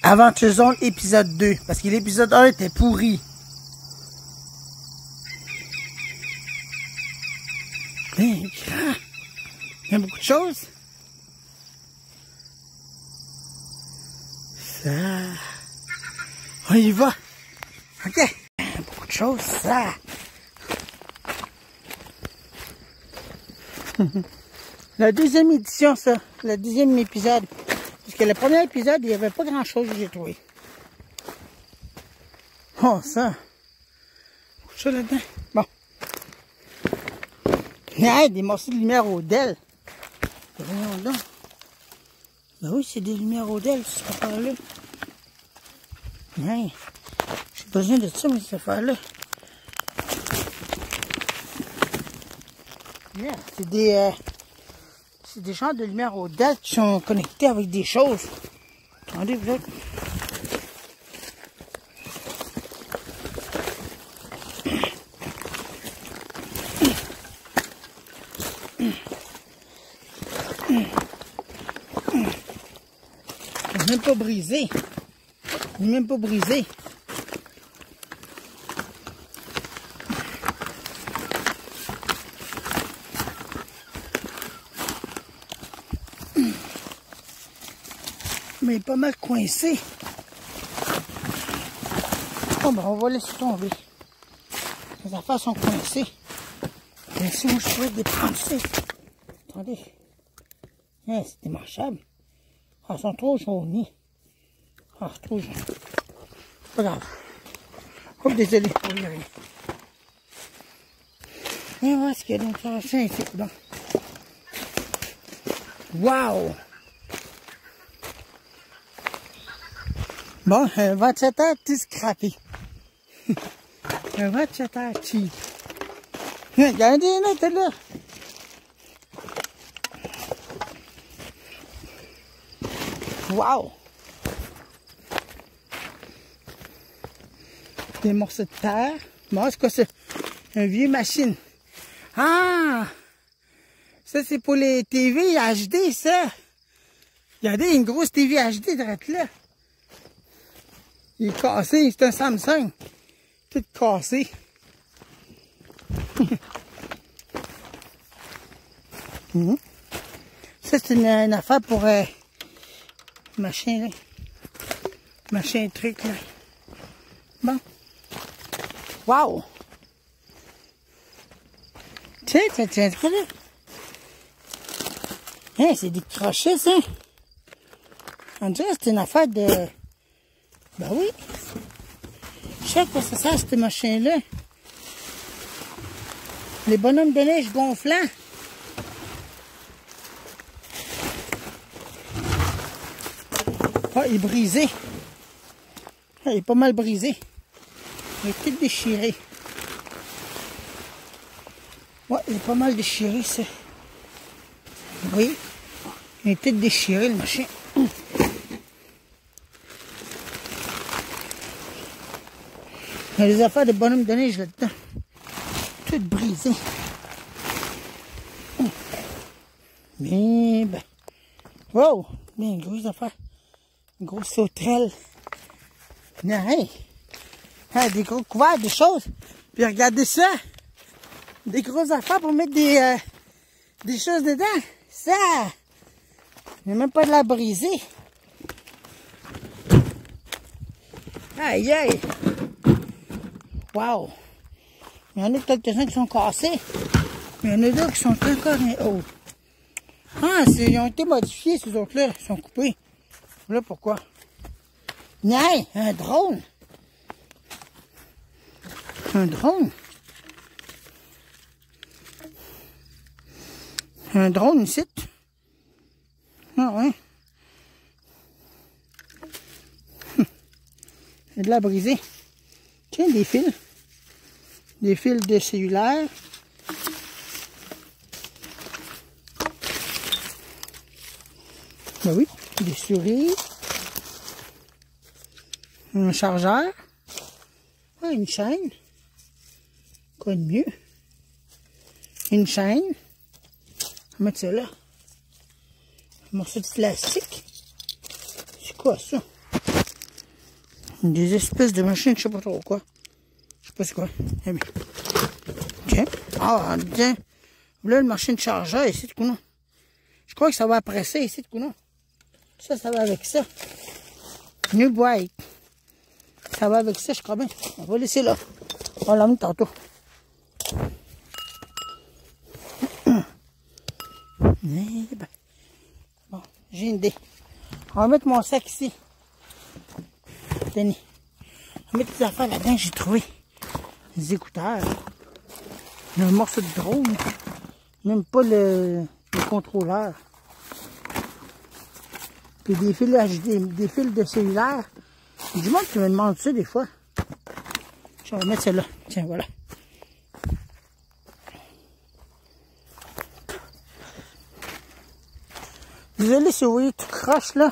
Aventure Zone épisode 2. Parce que l'épisode 1 était pourri. Ben, grand. Il y a beaucoup de choses. Ça. On y va. OK. Beaucoup de choses, ça. La deuxième édition, ça. Le deuxième épisode. Parce que le premier épisode, il n'y avait pas grand-chose que j'ai trouvé. Oh, ça. Beaucoup de choses là-dedans. Bon. Hey, des morceaux de lumière au DEL. Voyons donc. Ben oui, c'est des lumières au DEL, cette affaire-là. Hey, j'ai besoin de ça, mais cette affaire-là. Yeah, c'est des genres de lumière au DEL qui sont connectés avec des choses. Attendez, vous autres. Il n'est même pas brisé. Il n'est même pas brisé. Mais il est pas mal coincé. Bon, ben, on va laisser tomber. Les affaires sont coincées. Mais si moi je pourrais dépenser. Attendez. Hein, c'est démangeable. Ah, ils sont trop jaunis. Ah, trop jaunis. Pas grave. Oh, désolé pour rien. Et voilà ce qu'il y a dans le train ici. Wow! Bon, un ventilateur tout scrappé. Un ventilateur cheap. Il y a un des notes là. Wow! Des morceaux de terre. Bon, c'est quoi ça? Un vieux machine. Ah! Ça, c'est pour les TV HD, ça. Regardez, une grosse TV HD direct là. Il est cassé, c'est un Samsung. Tout cassé. Ça, c'est une affaire pour machin, là. Machin truc, là. Bon. Wow! Tiens, c'est quoi, là? Hein, c'est des crochets, ça. On dirait que c'est une affaire de... Ben oui. Je sais quoi ça sert, ce machin-là. Les bonhommes de neige gonflants. Ah, il est brisé. Ah, il est pas mal brisé. Il est tout déchiré. Ouais, il est pas mal déchiré, ça. Oui. Il est tout déchiré, le machin. Il y a des affaires de bonhomme de neige là-dedans. Tout brisé. Mais ben. Wow! Mais une grosse affaire. Une grosse sauterelle. Hey. Hey, des gros couverts, des choses. Puis regardez ça. Des grosses affaires pour mettre des choses dedans. Ça. Il n'y a même pas de la briser. Aïe aïe. Wow! Il y en a quelques-uns qui sont cassés. Mais il y en a d'autres qui sont encore hauts. Ah, ils ont été modifiés, ces autres-là. Ils sont coupés. Voilà pourquoi. Non, un drone. Un drone. Un drone ici. Ah ouais. C'est de la brisée. Tiens, des fils. Des fils de cellulaire. Ben oui, des souris. Un chargeur. Ah, une chaîne. Quoi de mieux? Une chaîne. On va mettre ça là. Un morceau de plastique. C'est quoi ça? Des espèces de machines, je sais pas trop quoi. Je sais pas c'est quoi. Eh bien. Tiens. Ah, tiens. Là, une machine chargeur ici, de counon. Je crois que ça va presser ici, de counon. Ça va avec ça. New Bright. Ça va avec ça, je crois bien. On va laisser là. On l'a mis tantôt. Eh ben. Bon, j'ai une idée. On va mettre mon sac ici. Tenez. On va mettre des affaires là-dedans que j'ai trouvé. Des écouteurs. Un morceau de drone. Même pas le contrôleur. Puis des fils des fils de cellulaire. Du monde qui me demande ça des fois. Je vais mettre celle-là. Tiens, voilà. Désolé si vous voyez tout croche là.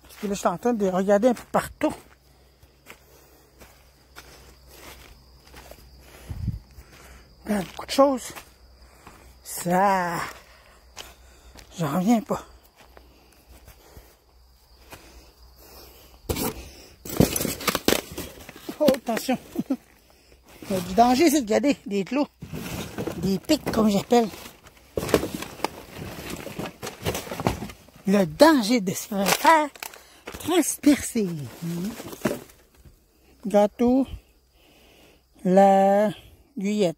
Parce que là, je suis en train de regarder un peu partout. Il y a beaucoup de choses. Ça... J'en reviens pas. Oh, attention. Il y a du danger ici, regardez, des clous. Des pics, comme j'appelle. Le danger de se faire transpercer. Gâteau. La guillette.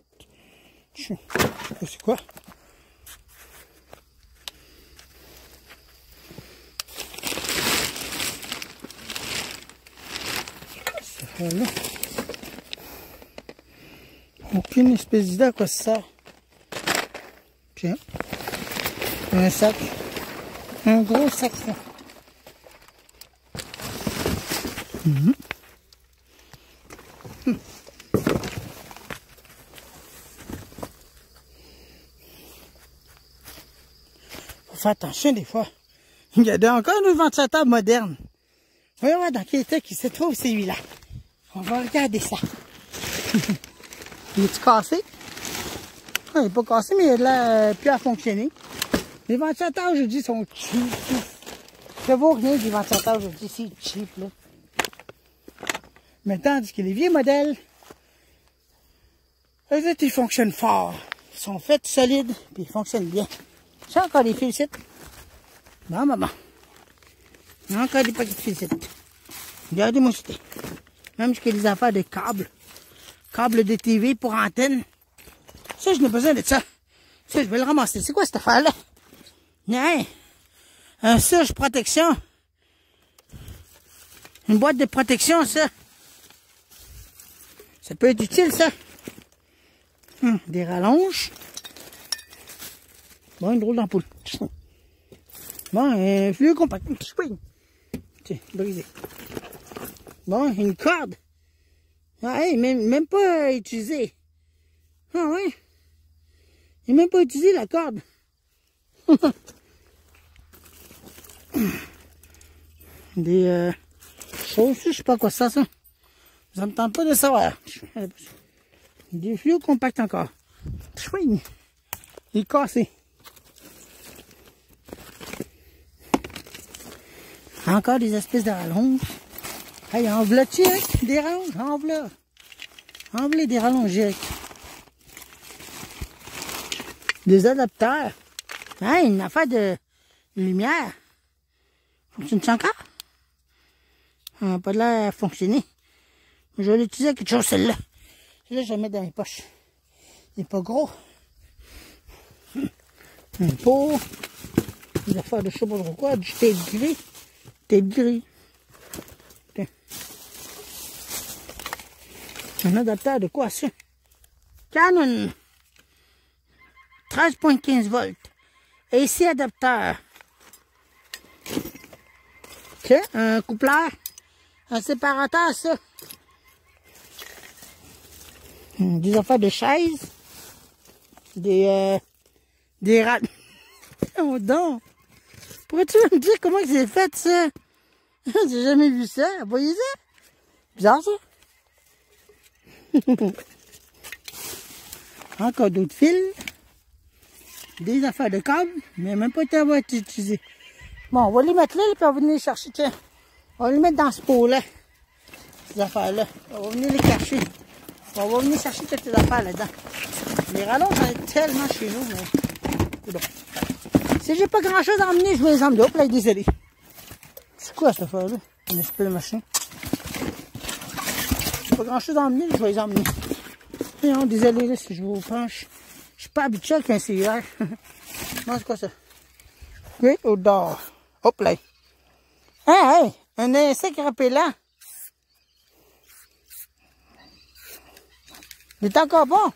Je sais pas c'est quoi. Ça là. Aucune espèce d'idée à quoi ça sert. Tiens. Un sac. Un gros sac. Faut faire attention des fois. Il y a encore un ventilateur moderne. Voyons voir dans quel état qui se trouve celui-là. On va regarder ça. Il est-tu cassé? Il n'est pas cassé, mais il a l'air plus à fonctionner. Les ventilateurs aujourd'hui sont cheap. Ça vaut rien des ventilateurs aujourd'hui, c'est cheap là. Mais tandis que les vieux modèles, eux autres, ils fonctionnent fort. Ils sont faits solides, puis ils fonctionnent bien. J'ai encore des fils ici. Bon, maman. Il y a encore des paquets de fils ici. Regardez-moi ça. Même jusqu'à des affaires de câbles. Câbles de TV pour antenne. Ça, je n'ai besoin de ça. Ça, je vais le ramasser. C'est quoi cette affaire-là? Hein? Un surge protection. Une boîte de protection, ça. Ça peut être utile, ça. Des rallonges. Bon, une drôle d'ampoule. Bon, un fluide compact. Tiens, brisé. Bon, une corde. Ah, hey, même pas utilisé. Ah ouais. Il n'a même pas utilisé la corde. Des choses, je sais pas quoi ça. Ça me tente pas de savoir. Des fluides compacts encore. Chouing. Il est cassé. Encore des espèces de rallonges. Hey, en v'là-tu, hein? Des rallonges? En v'là. En v'là des rallonges, Eric. Des adapteurs. Hey, une affaire de lumière. Fonctionne-tu encore? Ah, pas de l'air à fonctionner. Je vais l'utiliser à quelque chose, celle-là. Celle-là, je vais la mettre dans les poches. Il n'est pas gros. Un pot. Des affaires de je sais pas trop quoi. Du tape gris. Tape gris. Tiens. Un adapteur de quoi, ça? Canon. 13.15 volts. AC adapteur. OK, un coupleur. Un séparateur, ça. Des affaires de chaises. Des rats. Oh donc. Pourrais-tu me dire comment c'est fait, ça? J'ai jamais vu ça. Vous voyez ça? Bizarre, ça. Encore d'autres fils. Des affaires de câbles, mais même pas été avoir été utilisé. Bon, on va les mettre là, puis on va venir les chercher. Tiens, on va les mettre dans ce pot-là. ces affaires-là. On va venir les cacher. On va venir chercher toutes ces affaires là-dedans. Les rallonges, j'en ai tellement chez nous, mais... Bon. Si j'ai pas grand-chose à emmener, je vais les emmener. Hop là, désolé. C'est quoi cette affaire-là? Une espèce de machin. J'ai pas grand-chose à emmener, je vais les emmener. Et non, désolé, là, si je vous penche. Je suis pas habitué avec un CIR. Non, c'est quoi ça? Great Outdoor. Hop là. Hey, un insecte rappellant. Il est encore bon.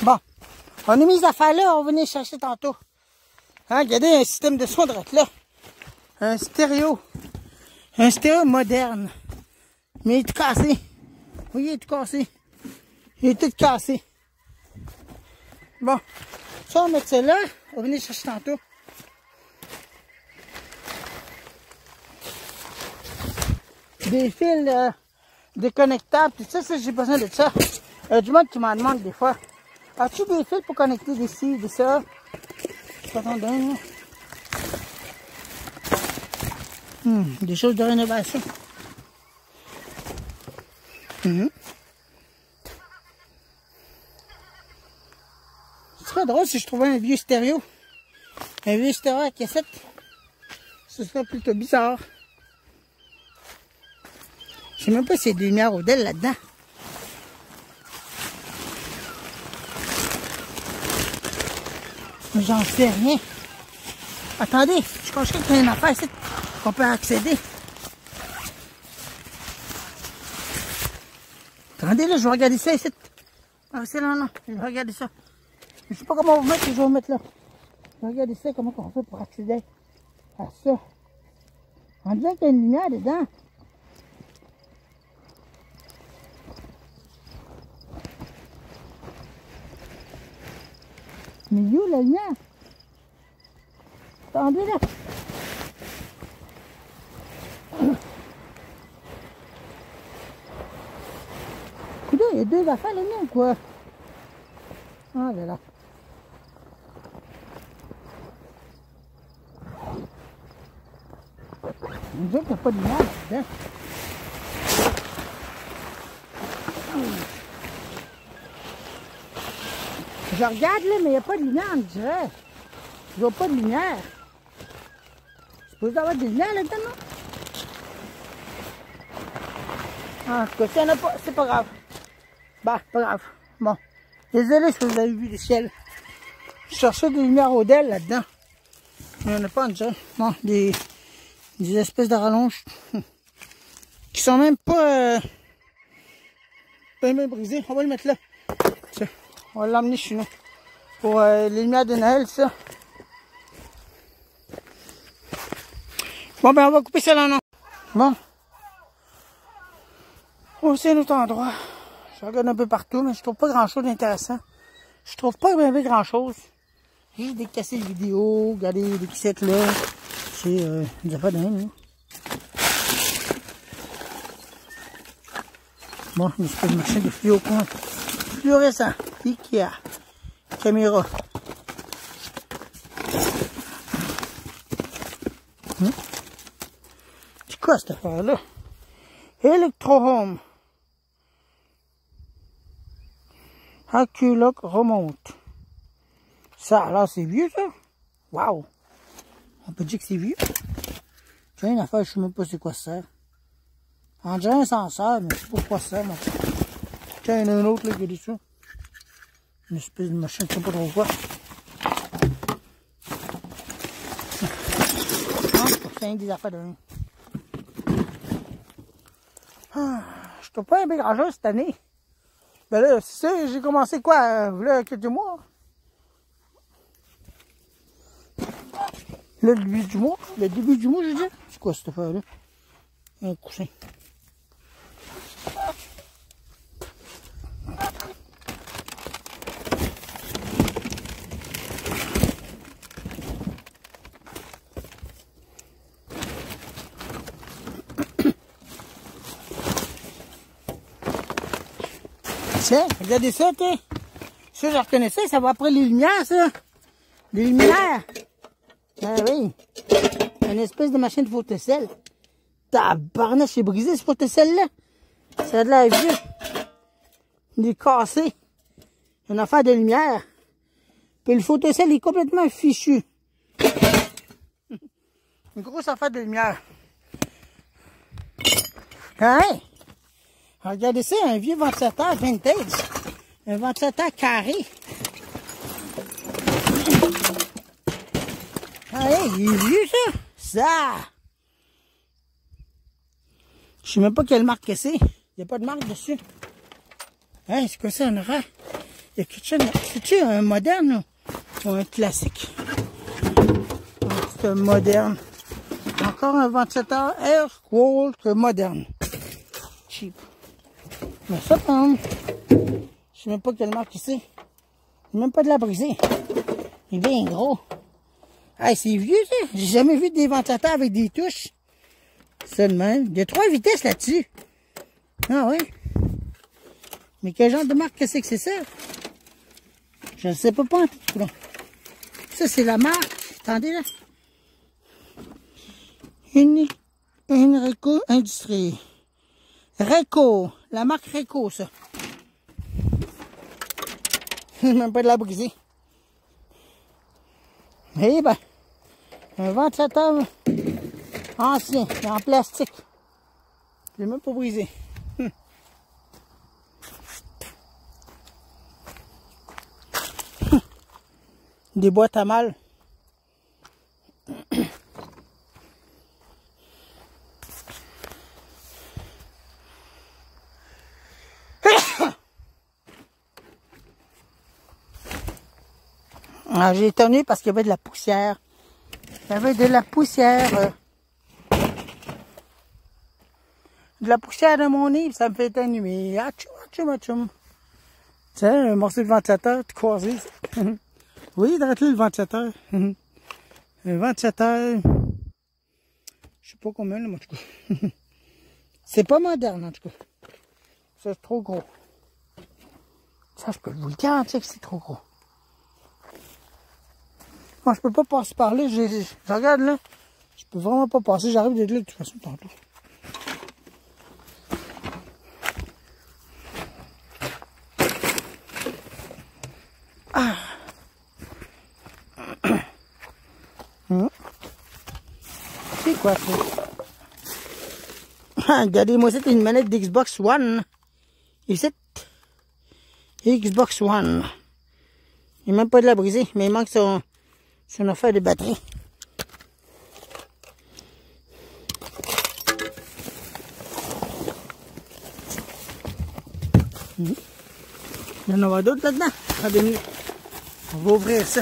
Bon. On a mis les affaires là, on va venir chercher tantôt. Hein, regardez un système de son de là. Un stéréo. Un stéréo moderne. Mais il est tout cassé. Oui, il est tout cassé. Il est tout cassé. Bon. Ça, on va mettre ça là. On va venir chercher tantôt. Des fils déconnectables, tout ça, j'ai besoin de ça. Du monde qui m'en demande des fois. As-tu des fils pour connecter des ci, des ça? Attendez. Des choses de rénovation. Ce serait drôle si je trouvais un vieux stéréo. Un vieux stéréo à cassette. Ce serait plutôt bizarre. Je sais même pas s'il y a des lumières Odell là-dedans. J'en sais rien. Attendez, je crois qu'il y a une affaire ici qu'on peut accéder. Attendez là, je vais regarder ça ici. Ah, c'est là, non, je vais regarder ça. Je sais pas comment on va mettre, je vais vous mettre là. Je vais regarder ça, comment on fait pour accéder à ça. On dirait qu'il y a une lumière dedans. Mais où la lumière? Attendez là. Écoutez, il y a deux affaires là-dedans ou quoi? Ah là là. On dirait qu'il n'y a pas de lumière là-dedans. Je regarde là, mais il n'y a pas de lumière, on dirait. Je vois pas de lumière. C'est supposé avoir des lumières là-dedans, non? Ah, en tout cas, s'il n'y en a pas, c'est pas grave. Bah, pas grave. Bon. Désolé si vous avez vu le ciel. Je cherchais des lumières Odell là-dedans. Il n'y en a pas, on dirait. Non, des espèces de rallonges. Qui sont même pas même brisées. On va le mettre là. Tiens. On va l'emmener chez nous. Pour les lumières de Noël, ça. Bon, ben, on va couper ça là, non? Bon. On c'est un autre endroit. Je regarde un peu partout, mais je trouve pas grand-chose d'intéressant. Je trouve pas bien grand-chose. Juste des cassettes vidéo, regardez des cassettes là. C'est des affaires de même, bon, une espèce de machin de fluorescent. Ikea. Caméra. C'est quoi cette affaire-là? Electro-Home. Aculock remonte. Ça, là, c'est vieux, ça? Waouh! On peut dire que c'est vieux. Tiens, une affaire, je sais même pas c'est quoi ça. On dirait un senseur, mais je sais pas quoi ça, moi. Tiens, il y en a un autre, là, qui a dit ça. Une espèce de machin, je sais pas trop quoi. C'est des affaires de rien. Ah, je trouve pas un peu grand-chose cette année. Ben là, c'est ça, j'ai commencé quoi, là, quelques mois. Le début du mois, je dis. C'est quoi cette affaire-là? Un coussin. Tiens, regardez ça, t'es. Ça, je reconnaissais, ça va après les lumières, ça. Les lumières. Ah oui. Une espèce de machine de photocell. Tabarnak, c'est brisé ce photocell-là. Ça a de l'air vieux. Il est cassé. Une affaire de lumière. Puis le photocell est complètement fichu. Une grosse affaire de lumière. Hein? Regardez ça, un vieux ventilateur vintage. Un ventilateur carré. Hey, il est vieux ça? Ça! Je sais même pas quelle marque que c'est. Il n'y a pas de marque dessus. Hein, c'est quoi ça, un horaire? Il y a quelque chose. C'est-tu un moderne ou un classique? C'est un moderne. Encore un ventilateur air cold moderne. Cheap. Mais ça, quand même, je sais même pas quelle marque c'est. Même pas de la briser. Il est bien gros. Hey, c'est vieux, ça. J'ai jamais vu des ventilateurs avec des touches. Ça de même. Il y a 3 vitesses là-dessus. Ah oui. Mais quel genre de marque que c'est ça? Je ne sais pas en tout cas. Ça, c'est la marque. Attendez là. Enrico Industrie. Reco. La marque Reco, ça. Même pas de la briser. Eh ben, un ventilateur ancien, en plastique. Je l'ai même pas brisé. Des boîtes à mal. Ah, j'ai étonné parce qu'il y avait de la poussière. Il y avait de la poussière. De la poussière de mon nez, ça me fait éternuer. Atchoum, atchoum. Tiens, un morceau de ventilateur tout croisé. Oui, drette-le le ventilateur. Un ventilateur. Je sais pas combien, là, en tout cas. C'est pas moderne, en tout cas. Ça, c'est trop gros. Ça, je peux vous le garantir que c'est trop gros. Moi, je peux pas passer par là. Je regarde là. Je peux vraiment pas passer. J'arrive d'être là de toute façon tantôt. Ah. C'est quoi ça? Regardez-moi, c'est une manette d'Xbox One. Et c'est Xbox One. Il n'y a même pas de la briser, mais il manque son affaire de batterie. Il y en aura d'autres là-dedans. Regardez-moi. On va ouvrir ça.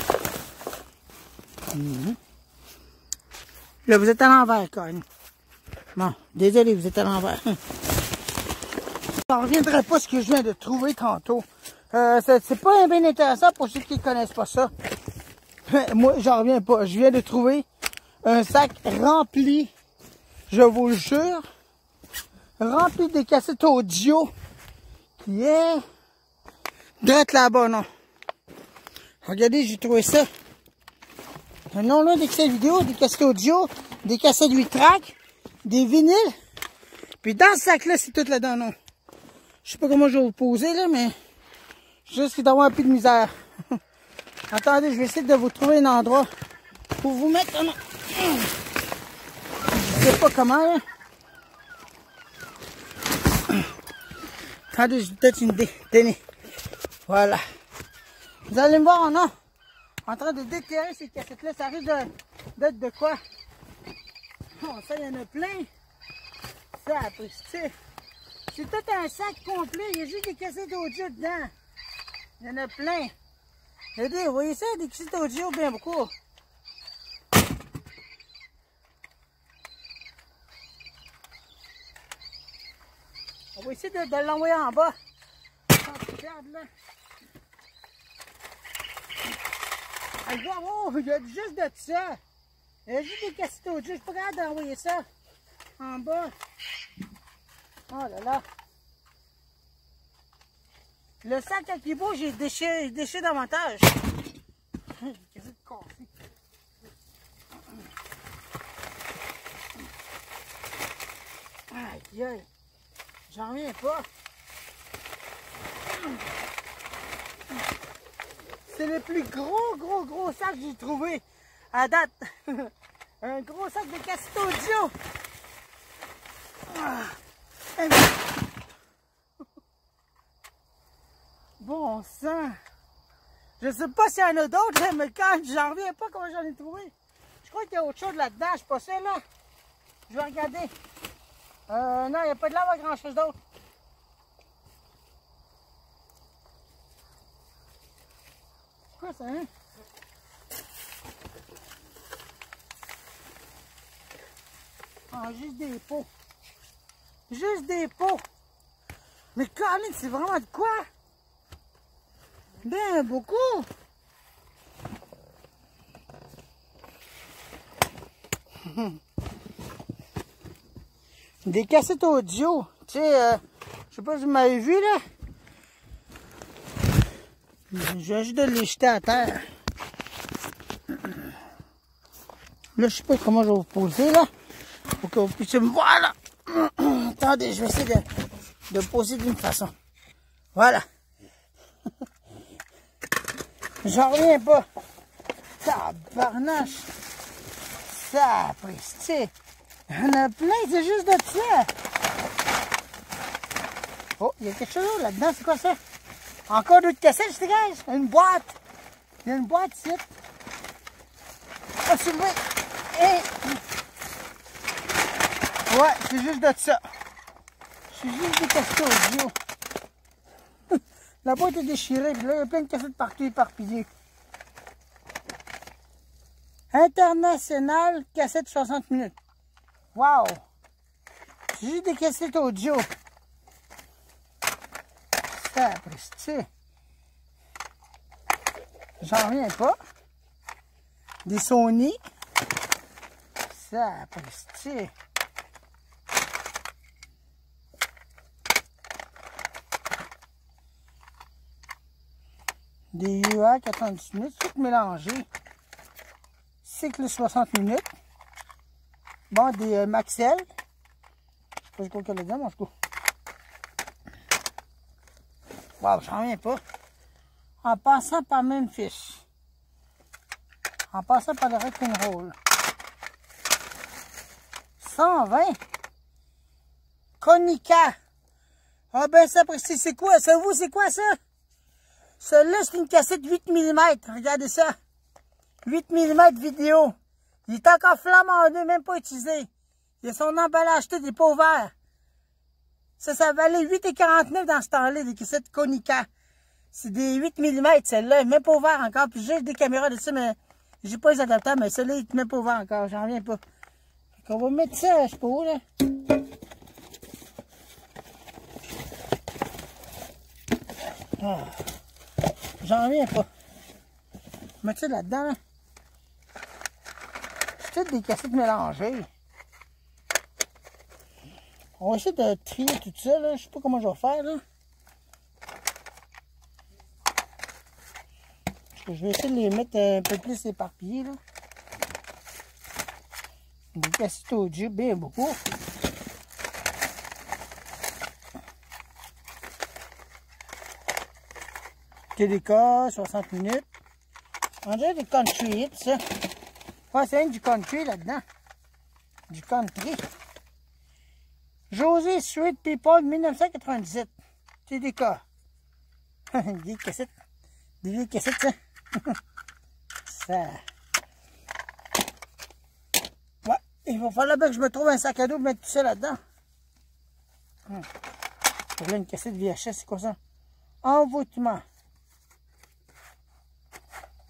Là, vous êtes à l'envers, quand même. Bon, désolé, vous êtes à l'envers. Je ne reviendrai pas à ce que je viens de trouver tantôt. C'est pas bien intéressant pour ceux qui ne connaissent pas ça. Moi, j'en reviens pas. Je viens de trouver un sac rempli, je vous le jure, rempli de cassettes audio qui est direct là-bas, non. Regardez, j'ai trouvé ça. Un nom là, des cassettes vidéo, des cassettes audio, des cassettes 8 tracks, des vinyles. Puis dans ce sac-là, c'est tout là-dedans, non. Je sais pas comment je vais vous poser, là, mais je risque d'avoir un peu de misère. Attendez, je vais essayer de vous trouver un endroit pour vous mettre... Je sais pas comment, là. Attendez, j'ai peut-être une idée. Tenez. Voilà. Vous allez me voir, non? En train de déterrer ces cassettes-là. Ça risque d'être de quoi? Bon, ça, il y en a plein. Ça, après, c'est tout un sac complet. Il y a juste des cassettes audio dedans. Il y en a plein. Regardez, vous voyez ça? Des cassettes audio, bien beaucoup. On va essayer de l'envoyer en bas. Regarde là. Oh, il y a juste de ça. Il y a juste des cassettes audio. Je suis pas capable d'envoyer ça en bas. Oh là là. Le sac à qui bouge, j'ai déchiré davantage. Aïe, aïe. J'en reviens pas. C'est le plus gros sac que j'ai trouvé à date. Un gros sac de cassette audio. Bon sang. Je sais pas s'il y en a d'autres, mais quand j'en reviens pas comment j'en ai trouvé. Je crois qu'il y a autre chose là-dedans, je suis pas sûr là. Je vais regarder. Non, il n'y a pas de là grand chose d'autre. Quoi ça, hein? Ah, juste des pots. Juste des pots. Mais Colin, c'est vraiment de quoi? Ben, beaucoup. Des cassettes audio. Tu sais, je sais pas si vous m'avez vu là. Je vais juste de les jeter à terre. Là, je sais pas comment je vais vous poser là. Pour que vous puissiez me voir là. Attendez, je vais essayer de poser d'une façon. Voilà. J'en reviens pas. Tabarnache. Ça, presti. Il y en a plein, c'est juste de ça. Oh, il y a quelque chose là-dedans, c'est quoi ça? Encore d'autres cassettes, je te gage. Une boîte. Il y a une boîte ici. Ah, c'est vrai. Hey. Ouais, c'est juste de ça. C'est juste des cassettes audio. La boîte est déchirée, puis là, il y a plein de cassettes partout éparpillées. International, cassette 60 minutes. Wow! C'est juste des cassettes audio. Ça, presti. J'en reviens pas. Des Sony. Ça, presti. Des UA 90 minutes, tout mélangé. Cycle 60 minutes. Bon, des Maxell. Je sais pas quoi qu'elle a dit, moi, je trouve. Wow, j'en reviens pas. En passant par Memphis. En passant par le Rock'n'Roll. 120. Konica. Ah ben ça, c'est quoi? Ça vous, c'est quoi ça? Celle-là, c'est une cassette 8 mm. Regardez ça. 8 mm vidéo. Il est encore flambant, même pas utilisé. Il a son emballage, tout, il n'est pas ouvert. Ça valait 8,49 dans ce temps-là, des cassettes Konica. C'est des 8 mm, celle-là, même pas ouvert encore. Puis j'ai des caméras de ça, mais j'ai pas les adaptables, mais celle-là, il est même pas ouvert encore. J'en reviens pas. On va mettre ça, je sais pas où, là. Ah. J'en reviens pas. Mettre ça là-dedans, là. C'est toutes des cassettes mélangées. On va essayer de trier tout ça, là. Je sais pas comment je vais faire, là. Je vais essayer de les mettre un peu plus éparpillés, là. Des cassettes audio, bien beaucoup. Téléca, 60 minutes. On dirait du country, tout ça. Ouais, c'est du country là-dedans. Du country. José Sweet People 1997. Téléca. Des vieilles cassettes. Des vieilles cassettes, ça. Ça. Ouais, il va falloir bien que je me trouve un sac à dos pour mettre tout ça là-dedans. Là, une cassette VHS, c'est quoi ça? Envoûtement.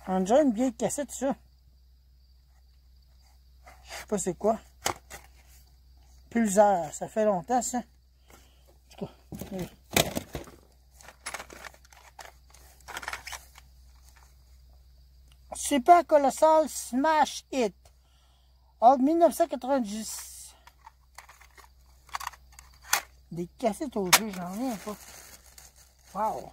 On dirait une vieille cassette, ça. Je sais pas c'est quoi. Pulsar, ça fait longtemps, ça. En tout cas, oui. Super Colossal Smash Hit. En 1990. Des cassettes au jeu, j'en reviens pas. Wow.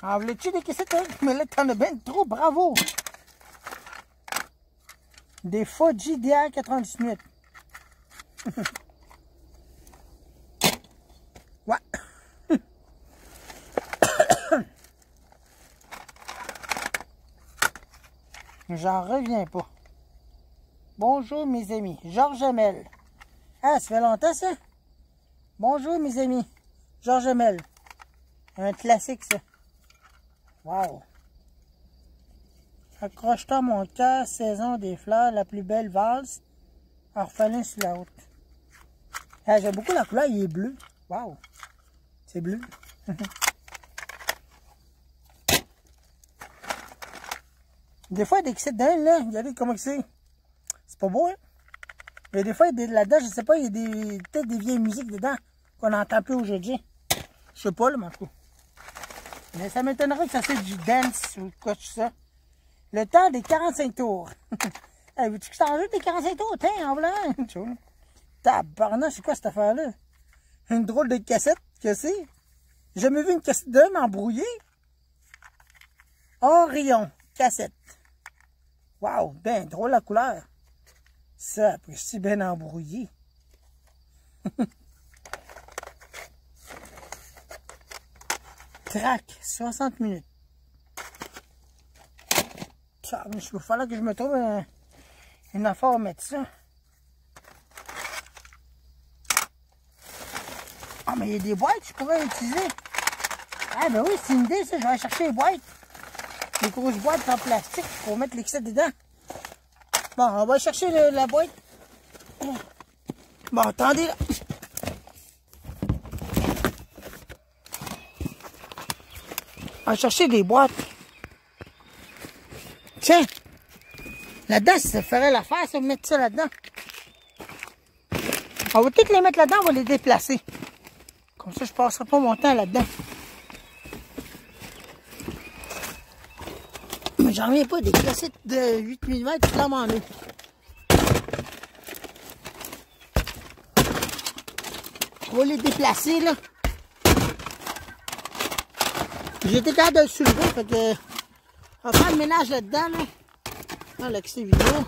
En voulais-tu des cassettes, hein? Mais là, t'en as bien trop, bravo! Des Fuji DR98. Ouais. J'en reviens pas. Bonjour mes amis. Georges Hamel. Ah, ça fait longtemps ça? Bonjour mes amis. Georges Hamel. Un classique ça. Wow. Accroche-toi mon cœur, saison des fleurs, la plus belle valse. Orphelin sur la route. Ah, j'aime beaucoup la couleur, il est bleu. Wow. C'est bleu. Des fois, il y a des cassettes d'un, là. Regardez comment c'est. C'est pas beau, hein? Mais des fois, là-dedans, je sais pas, il y a peut-être des vieilles musiques dedans qu'on n'entend plus aujourd'hui. Je sais pas, là, mais en tout cas. Mais ça m'étonnerait que ça soit du dance ou quoi que ça. Le temps des 45 tours. Hey, veux-tu que je t'en rajoute des 45 tours? Tiens, en voilà. Tabarnak, c'est quoi cette affaire-là? Une drôle de cassette, que c'est? J'ai jamais vu une cassette d'un embrouillée. Orion, cassette. Wow, ben drôle la couleur. Ça, après, c'est bien embrouillé. Track, 60 minutes. Ça, il va falloir que je me trouve une affaire à mettre ça. Ah, mais il y a des boîtes que je pourrais utiliser. Ah, ben oui, c'est une idée, ça. Je vais aller chercher les boîtes. Les grosses boîtes en plastique pour mettre les cassettes dedans. Bon, on va chercher la boîte. Bon, attendez là. On va chercher des boîtes. Tiens, là-dedans, ça ferait l'affaire, ça, mettre ça là-dedans. On va toutes les mettre là-dedans, on va les déplacer. Comme ça, je ne passerai pas mon temps là-dedans. Mais j'en reviens pas, des cassettes de 8 mm, flamme en eux. On va les déplacer, là. J'ai été capable de le soulever, fait que... On va faire le ménage là-dedans, là. Dans l'accès vidéo.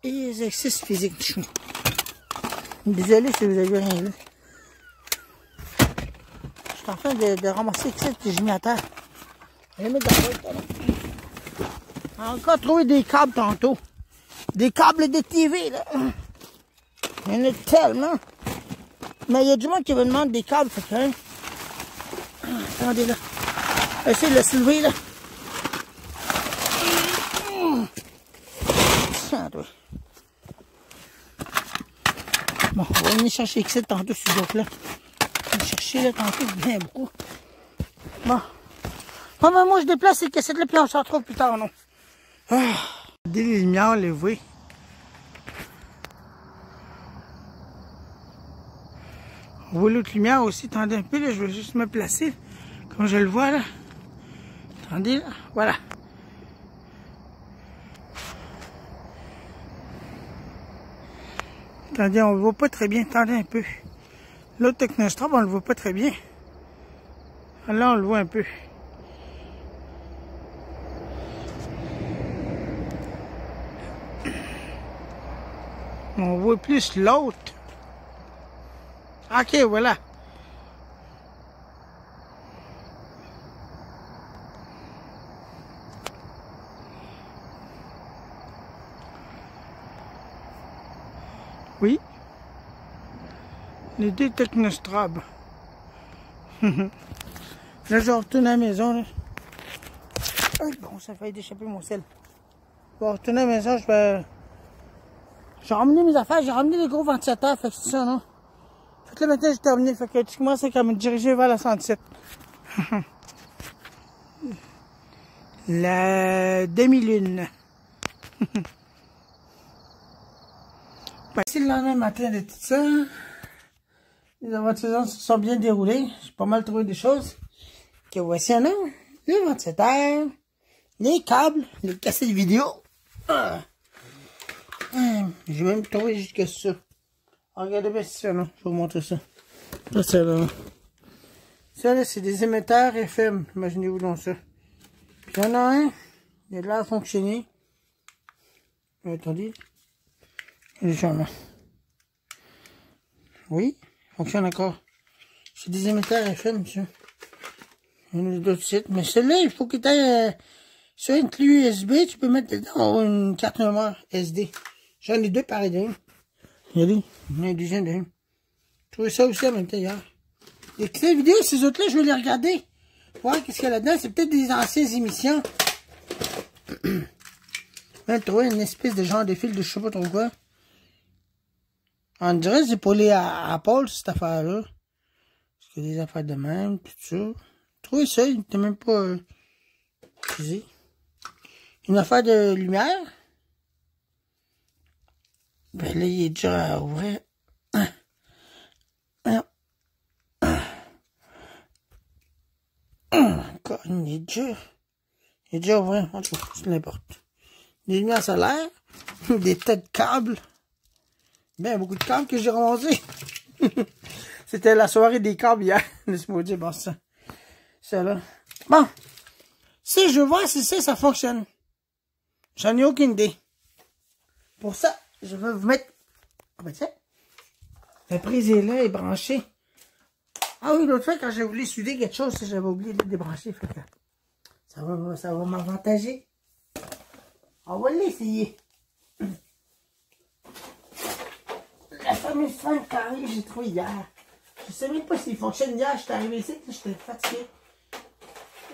Et les exercices physiques. Désolé si vous avez rien vu. Je suis en train de ramasser les cassettes que j'ai mis à terre. Je vais les mettre dans la boîte, là. On a encore trouvé des câbles tantôt. Des câbles de TV, là. Il y en a tellement. Mais il y a du monde qui me demande des câbles, fait que... Hein? Attendez, là. Essayez de le soulever, là. Bon, on va venir chercher les cassettes tantôt sur ce bloc-là. On va chercher là tantôt bien beaucoup. Bon. Bon, ben moi je déplace ces cassettes-là, puis on s'en retrouve plus tard, non? Ah. Des lumières, les voyez. On voit l'autre lumière aussi. Attendez un peu, là, je vais juste me placer. Comme je le vois, là. Attendez, là. Voilà. Attendez, on le voit pas très bien. Attendez un peu. L'autre Technostrap, on le voit pas très bien. Là, on le voit un peu. On voit plus l'autre. Ok, voilà. Oui. Les deux Technostrab. Là, je retourne à la maison. Là. Oh, bon, ça fait d'échapper mon sel. Je vais retourner à la maison, je vais... J'ai ramené mes affaires, j'ai ramené les gros ventilateurs, fait que c'est ça, non? Fait que là, maintenant, j'ai terminé, fait que tu commences à me diriger vers la 117. La demi-lune. C'est le lendemain matin de tout ça. Les aventures se sont bien déroulées. J'ai pas mal trouvé des choses. Que voici un an. Les ventilateurs, les câbles, les cassettes vidéo. Ah. J'ai même trouvé jusque ça. Regardez bien ça, là. Je vais vous montrer ça. Ça, là. Ça, là, c'est des émetteurs FM. Imaginez-vous donc ça. Puis il y en a un. Il a l'air de fonctionner. Attendez. Les gens là. Oui, fonctionne encore. C'est des émetteurs FM, monsieur. Il y en a d'autres sites. Mais celui-là, il faut que tu aies sur une clé USB, tu peux mettre dedans une carte mémoire SD. J'en ai deux pareils d'un. Regardez, il y en a un deuxième d'un. Je trouvais ça aussi à l'intérieur. Les clés vidéo, ces autres-là, je vais les regarder. Voir qu'est-ce qu'il y a là-dedans. C'est peut-être des anciennes émissions. Je vais trouver une espèce de genre de fil de je sais pas trop quoi. On dirait que c'est pour les Apple, cette affaire-là. Parce qu'il y a des affaires de même, tout ça. Trouver ça, il n'était même pas utilisé. Une affaire de lumière. Ben là, il est dur à ouvrir. Encore, il est dur. Il est dur à ouvrir. En tout cas, c'est n'importe. Des lumières solaires. Des têtes de câbles. Ben, beaucoup de câbles que j'ai ramassés. C'était la soirée des câbles hier. Laisse-moi dire, bon, ça. Ça là. Bon. Si je vois si ça fonctionne. J'en ai aucune idée. Pour ça, je vais vous mettre... Ah ben tiens. La prise est là, est branchée. Ah oui, l'autre fois, quand j'ai voulu souder quelque chose, j'avais oublié de débrancher. Fait que ça va m'avantager. On va l'essayer. La fameuse fin carrée que j'ai trouvée hier. Je sais même pas s'il fonctionne hier. J'étais arrivé ici, j'étais fatigué.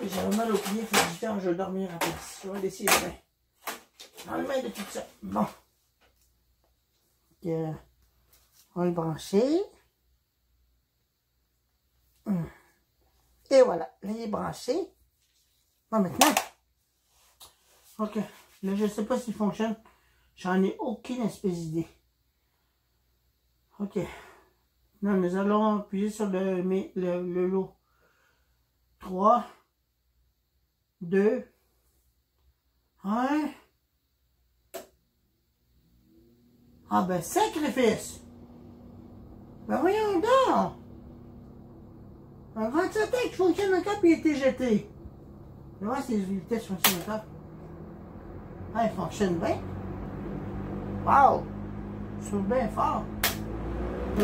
J'avais mal au pied, fait que je vais dormir à place. Je vais l'essayer demain. Dans le main de tout ça. Bon. Donc, on va le brancher. Et voilà, là il est branché. Bon, maintenant. Ok. Là, je ne sais pas s'il fonctionne. J'en ai aucune espèce d'idée. Ok. Là, nous allons appuyer sur le lot. 3, 2, 1. Ah ben, sacrifice! Ben voyons donc! Un ventilateur qui fonctionne encore puis il a été jeté. Je vais voir si les vitesses fonctionnent encore. Ah, il fonctionne bien. Wow! Il s'ouvre bien fort. Je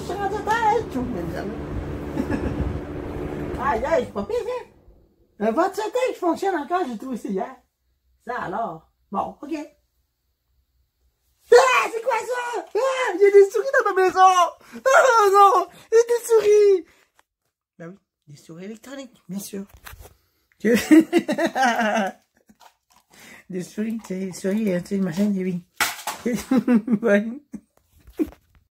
suis rendu à terre! Aïe, aïe, c'est pas pire, hein? Un ventilateur qui fonctionne encore, j'ai trouvé ça hier. Ça alors? Bon, ok. Ah, c'est quoi ça? Ah, il y a des souris dans ma maison! Ah non! Il y a des souris! Ben oui, des souris électroniques, bien sûr. Des souris, c'est des souris, tu sais, machin, oui. Ouais.